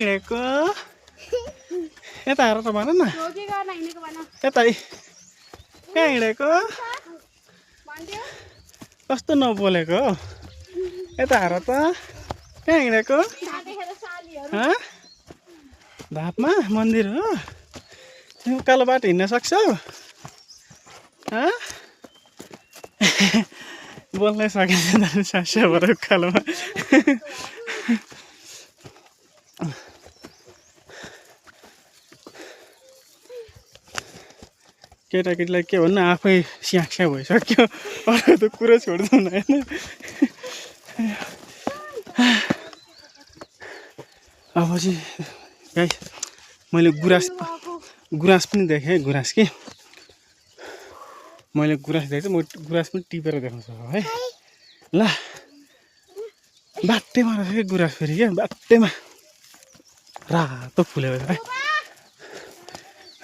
हिँडेको यता हेर त भन न यता कहाँ हिँडेको कस्तो नबोलेको हो यता हेर त कहाँ हिँडेको धापमा मन्दिर हो तिमी उकालो बाटो हिँड्न सक्छौ बोल्नै सकिँदैन सास्याबाट उकालोमा केटाकेटीलाई के भन्नु आफै स्याक्स्या भइसक्यो अरू त कुरो छोड्दैन होइन अब चाहिँ गाइस मैले गुराँस पनि देखेँ गुराँस कि मैले गुराँस देखेँ म गुराँस पनि टिपेर देखाउँछु है ल बाटेमा रहेछ कि गुराँस फेरि क्या बाटेमा रातो फुलेको छ है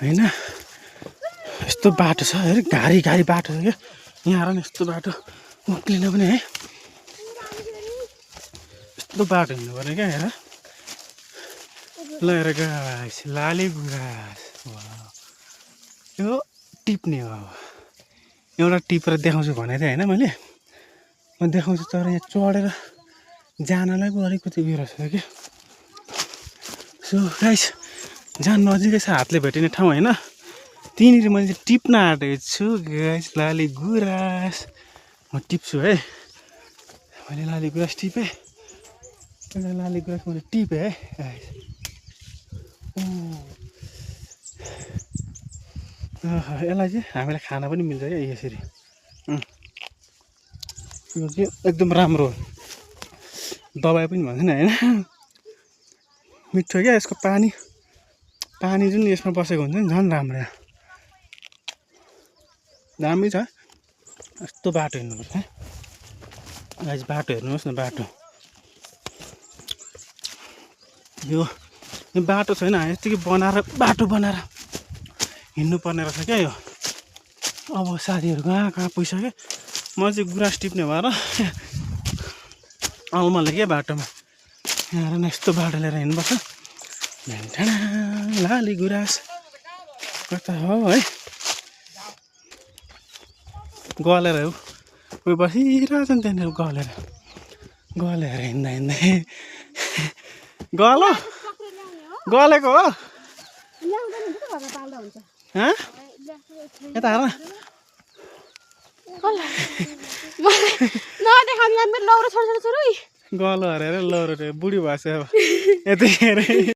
होइन यस्तो बाटो छ हेर घारी घारी बाटो छ क्या यहाँ हेर न यस्तो बाटो उक्लिन पनि है यस्तो बाटो हिँड्नु पर्ने क्या हेर ल हेर गाइस लाली गुराँस यो टिप्ने हो अब एउटा टिपेर देखाउँछु भनेको थिएँ होइन मैले म देखाउँछु तर यहाँ चढेर जानलाई पो अलिकति उयो रहेछ क्या सो गाइस जहाँ नजिकै छ हातले भेटिने ठाउँ होइन त्यहीँनिर मैले चाहिँ टिप्न आँटेको छु गाइस लाली गुराँस म टिप्छु है मैले लाली गुराँस टिपेँ लाली गुराँस मैले टिपेँ है गाइस यसलाई चाहिँ हामीलाई खाना पनि मिल्छ क्या यसरी यो चाहिँ एकदम राम्रो दबाई पनि भन्छ नि होइन मिठो क्या यसको पानी जुन यसमा बसेको हुन्छ नि झन् राम्रो दामी छ यस्तो बाटो हिँड्नुपर्छ है गाइस बाटो हेर्नुहोस् न बाटो यो बाटो छैन यतिकै बनाएर बाटो बनाएर हिँड्नु पर्ने रहेछ क्या यो अब साथीहरू कहाँ पुगिसक्यो म चाहिँ गुराँस टिप्ने भएर अलमल्ले क्या बाटोमा यहाँ न यस्तो बाटो लिएर हिँड्नुपर्छ भेन्टाडा लाली गुराँस कता हो है गलेर हो उयो बसिरहेछ नि त्यहाँनिर गलेर हिँड्दा गलेको हो यता हेर गलो हरे लौरो बुढी भएको छ अब यति